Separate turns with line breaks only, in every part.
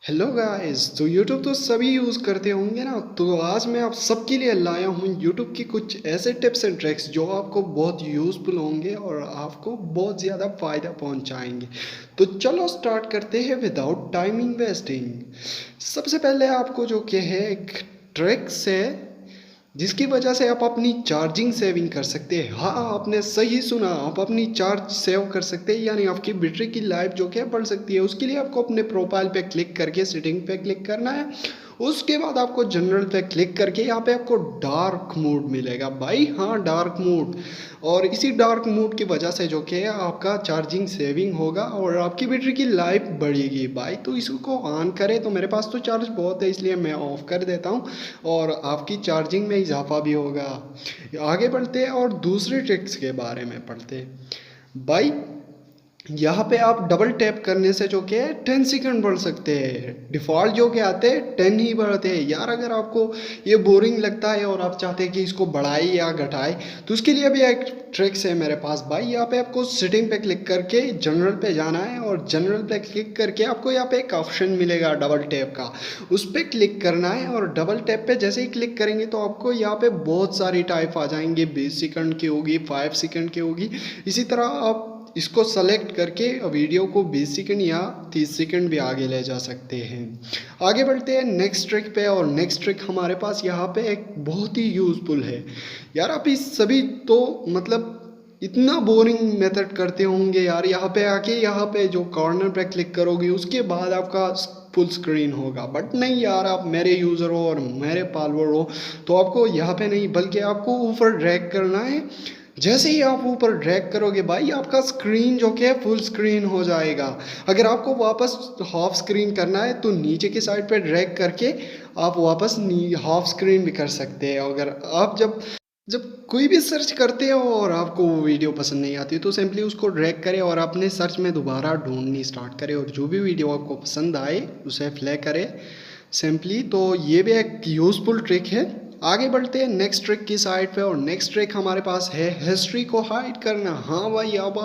Hello guys. तो YouTube तो सभी यूज़ करते होंगे ना। तो आज मैं आप सबके लिए लाया हूँ YouTube की कुछ ऐसे टिप्स एंड ट्रिक्स जो आपको बहुत यूज़फुल होंगे और आपको बहुत ज़्यादा फ़ायदा पहुँचाएंगे। तो चलो स्टार्ट करते हैं विदाउट टाइमिंग वेस्टिंग। सबसे पहले आपको जो क्या है एक ट्रिक्स है जिसकी वजह से आप अपनी चार्जिंग सेविंग कर सकते हैं। हाँ, आपने सही सुना, आप अपनी चार्ज सेव कर सकते हैं, यानी आपकी बैटरी की लाइफ जो क्या बढ़ सकती है। उसके लिए आपको अपने प्रोफाइल पे क्लिक करके सेटिंग पे क्लिक करना है। उसके बाद आपको जनरल पे क्लिक करके यहाँ पे आपको डार्क मोड मिलेगा भाई। हाँ, डार्क मोड। और इसी डार्क मोड की वजह से जो कि है आपका चार्जिंग सेविंग होगा और आपकी बैटरी की लाइफ बढ़ेगी भाई। तो इसको ऑन करें। तो मेरे पास तो चार्ज बहुत है इसलिए मैं ऑफ कर देता हूँ और आपकी चार्जिंग में इजाफा भी होगा। आगे बढ़ते हैं और दूसरे ट्रिक्स के बारे में पढ़ते हैं भाई। यहाँ पे आप डबल टैप करने से जो कि है 10 सेकंड बढ़ सकते हैं। डिफ़ॉल्ट जो कि आते हैं 10 ही बढ़ते हैं यार। अगर आपको ये बोरिंग लगता है और आप चाहते हैं कि इसको बढ़ाए या घटाए तो उसके लिए भी एक ट्रिक्स है मेरे पास भाई। यहाँ पे आपको सेटिंग पे क्लिक करके जनरल पे जाना है और जनरल पे क्लिक करके आपको यहाँ पे एक ऑप्शन मिलेगा डबल टैप का। उस पर क्लिक करना है और डबल टैप पे जैसे ही क्लिक करेंगे तो आपको यहाँ पे बहुत सारी टाइप आ जाएंगे। 20 सेकंड की होगी, 5 सेकंड की होगी। इसी तरह आप इसको सेलेक्ट करके वीडियो को 20 सेकंड या 30 सेकंड भी आगे ले जा सकते हैं। आगे बढ़ते हैं नेक्स्ट ट्रिक पे। और नेक्स्ट ट्रिक हमारे पास यहाँ पे एक बहुत ही यूज़फुल है यार। आप इस सभी तो मतलब इतना बोरिंग मेथड करते होंगे यार। यहाँ पे आके यहाँ पे जो कॉर्नर पे क्लिक करोगे उसके बाद आपका फुल स्क्रीन होगा। बट नहीं यार, आप मेरे यूज़र हो और मेरे फॉलोअर हो तो आपको यहाँ पे नहीं बल्कि आपको ऊपर ड्रैग करना है। जैसे ही आप ऊपर ड्रैग करोगे भाई आपका स्क्रीन जो कि है फुल स्क्रीन हो जाएगा। अगर आपको वापस हाफ स्क्रीन करना है तो नीचे की साइड पे ड्रैग करके आप वापस हाफ स्क्रीन भी कर सकते हैं। अगर आप जब जब कोई भी सर्च करते हो और आपको वो वीडियो पसंद नहीं आती तो सिंपली उसको ड्रैग करें और अपने सर्च में दोबारा ढूंढनी स्टार्ट करें और जो भी वीडियो आपको पसंद आए उसे प्ले करें सिंपली। तो ये भी एक यूज़फुल ट्रिक है। आगे बढ़ते हैं नेक्स्ट ट्रिक की साइड पे। और नेक्स्ट ट्रिक हमारे पास है हिस्ट्री को हाइड करना। हाँ भाई, अब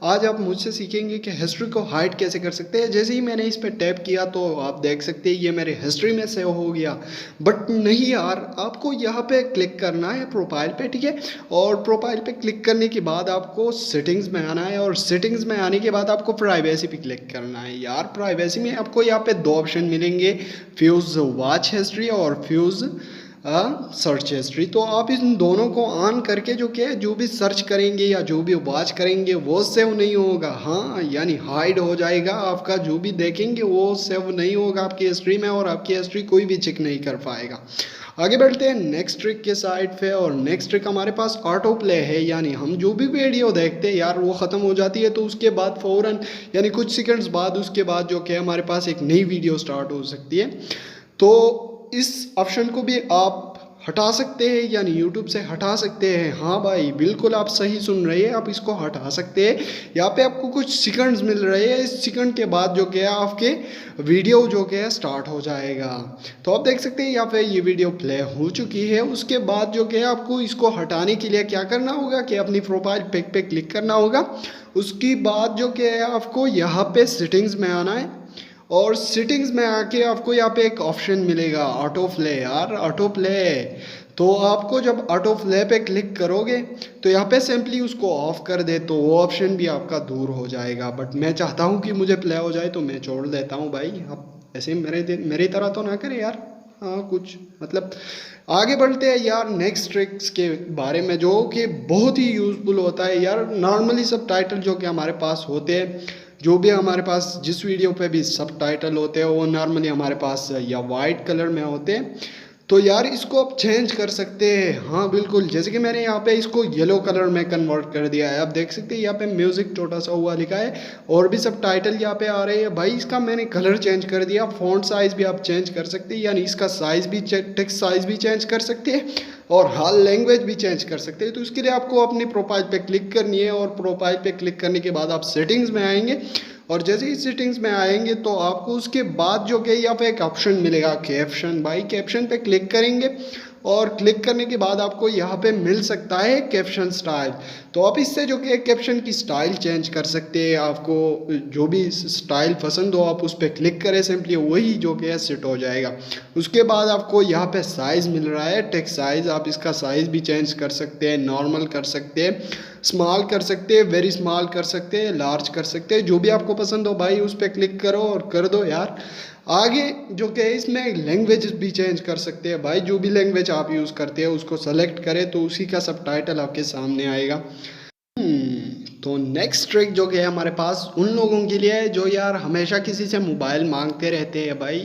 आज आप मुझसे सीखेंगे कि हिस्ट्री को हाइड कैसे कर सकते हैं। जैसे ही मैंने इस पर टैप किया तो आप देख सकते हैं ये मेरे हिस्ट्री में सेव हो गया। बट नहीं यार, आपको यहाँ पे क्लिक करना है प्रोफाइल पे, ठीक है। और प्रोफाइल पे क्लिक करने के बाद आपको सेटिंग्स में आना है और सेटिंग्स में आने के बाद आपको प्राइवेसी पे क्लिक करना है यार। प्राइवेसी में आपको यहाँ पे दो ऑप्शन मिलेंगे, फ्यूज़ वॉच हिस्ट्री और फ्यूज़ सर्च हिस्ट्री। तो आप इन दोनों को ऑन करके जो क्या है जो भी सर्च करेंगे या जो भी वॉच करेंगे वो सेव नहीं होगा। हाँ, यानी हाइड हो जाएगा। आपका जो भी देखेंगे वो सेव नहीं होगा आपकी हिस्ट्री में और आपकी हिस्ट्री कोई भी चेक नहीं कर पाएगा। आगे बढ़ते हैं नेक्स्ट ट्रिक के साइड पे। और नेक्स्ट ट्रिक हमारे पास ऑटो प्ले है, यानी हम जो भी वीडियो देखते हैं यार वो ख़त्म हो जाती है तो उसके बाद फ़ौरन यानी कुछ सेकंड्स बाद उसके बाद जो क्या हमारे पास एक नई वीडियो स्टार्ट हो सकती है। तो इस ऑप्शन को भी आप हटा सकते हैं, यानी YouTube से हटा सकते हैं। हाँ भाई, बिल्कुल आप सही सुन रहे हैं, आप इसको हटा सकते हैं। यहाँ पे आपको कुछ सेकंड्स मिल रहे हैं, इस सेकंड के बाद जो क्या आपके वीडियो जो क्या स्टार्ट हो जाएगा। तो आप देख सकते हैं यहाँ पे ये वीडियो प्ले हो चुकी है। उसके बाद जो क्या आपको इसको हटाने के लिए क्या करना होगा कि अपनी प्रोफाइल पिक पे क्लिक करना होगा। उसके बाद जो क्या है आपको यहाँ पे सेटिंग्स में आना है और सेटिंग्स में आके आपको यहाँ पे एक ऑप्शन मिलेगा ऑटो प्ले। यार ऑटो प्ले, तो आपको जब ऑटो प्ले पे क्लिक करोगे तो यहाँ पे सिंपली उसको ऑफ कर दे तो वो ऑप्शन भी आपका दूर हो जाएगा। बट मैं चाहता हूँ कि मुझे प्ले हो जाए तो मैं छोड़ देता हूँ भाई। आप ऐसे मेरी तरह तो ना करें यार। हाँ, कुछ मतलब आगे बढ़ते हैं यार नेक्स्ट ट्रिक्स के बारे में जो कि बहुत ही यूज़फुल होता है यार। नॉर्मली सब टाइटल जो कि हमारे पास होते हैं, जो भी हमारे पास जिस वीडियो पे भी सब टाइटल होते हैं वो नॉर्मली हमारे पास या वाइट कलर में होते हैं। तो यार इसको आप चेंज कर सकते हैं। हाँ बिल्कुल, जैसे कि मैंने यहाँ पे इसको येलो कलर में कन्वर्ट कर दिया है। आप देख सकते हैं यहाँ पे म्यूज़िक छोटा सा हुआ लिखा है और भी सब टाइटल यहाँ पे आ रहे हैं भाई। इसका मैंने कलर चेंज कर दिया। फ़ॉन्ट साइज़ भी आप चेंज कर सकते हैं, यानी इसका साइज़ भी टेक्स्ट साइज़ भी चेंज कर सकते हैं और हाल लैंग्वेज भी चेंज कर सकते हैं। तो इसके लिए आपको अपनी प्रोफाइल पे क्लिक करनी है और प्रोफाइल पे क्लिक करने के बाद आप सेटिंग्स में आएंगे और जैसे ही सेटिंग्स में आएंगे तो आपको उसके बाद जो कि यहाँ पे एक ऑप्शन मिलेगा कैप्शन। भाई कैप्शन पे क्लिक करेंगे और क्लिक करने के बाद आपको यहाँ पे मिल सकता है कैप्शन स्टाइल। तो आप इससे जो कि कैप्शन की स्टाइल चेंज कर सकते हैं। आपको जो भी स्टाइल पसंद हो आप उस पर क्लिक करें, सिंपली वही जो कि है सेट हो जाएगा। उसके बाद आपको यहाँ पे साइज़ मिल रहा है, टेक्स्ट साइज़। आप इसका साइज़ भी चेंज कर सकते हैं, नॉर्मल कर सकते हैं, स्मॉल कर सकते हैं, वेरी स्मॉल कर सकते हैं, लार्ज कर सकते हैं, जो भी आपको पसंद हो भाई उस पर क्लिक करो और कर दो यार। आगे जो कि है इसमें लैंग्वेज भी चेंज कर सकते हैं भाई, जो भी लैंग्वेज आप यूज़ करते हैं उसको सेलेक्ट करें तो उसी का सबटाइटल आपके सामने आएगा। तो नेक्स्ट ट्रिक जो कि है हमारे पास उन लोगों के लिए है जो यार हमेशा किसी से मोबाइल मांगते रहते हैं भाई।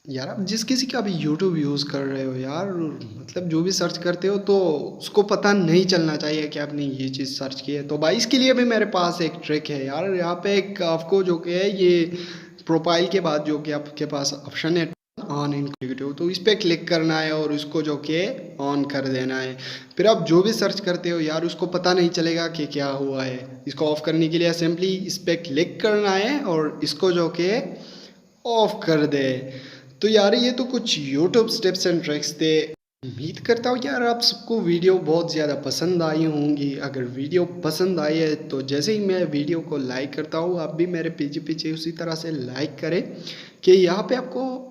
यार आप जिस किसी का भी यूट्यूब यूज़ कर रहे हो यार, मतलब जो भी सर्च करते हो तो उसको पता नहीं चलना चाहिए कि आपने ये चीज़ सर्च की है। तो भाई इसके लिए भी मेरे पास एक ट्रिक है यार। यहाँ पे एक आपको जो कि है ये प्रोफाइल के बाद जो कि आपके पास ऑप्शन है ऑन इंक्लूटिव, तो इस पर क्लिक करना है और उसको जो कि ऑन कर देना है। फिर आप जो भी सर्च करते हो यार उसको पता नहीं चलेगा कि क्या हुआ है। इसको ऑफ करने के लिए सिंपली इस पर क्लिक करना है और इसको जो कि ऑफ कर दे। तो यार ये तो कुछ यूट्यूब टिप्स एंड ट्रिक्स थे। उम्मीद करता हूँ यार आप सबको वीडियो बहुत ज़्यादा पसंद आई होंगी। अगर वीडियो पसंद आई है तो जैसे ही मैं वीडियो को लाइक करता हूँ आप भी मेरे पीछे पीछे उसी तरह से लाइक करें कि यहाँ पे आपको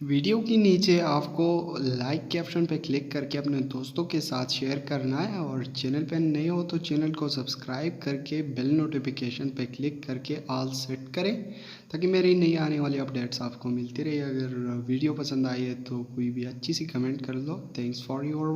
वीडियो के नीचे आपको लाइक के ऑप्शन पे क्लिक करके अपने दोस्तों के साथ शेयर करना है। और चैनल पे नए हो तो चैनल को सब्सक्राइब करके बेल नोटिफिकेशन पे क्लिक करके ऑल सेट करें ताकि मेरी नई आने वाली अपडेट्स आपको मिलती रहे। अगर वीडियो पसंद आई है तो कोई भी अच्छी सी कमेंट कर लो। Thanks for your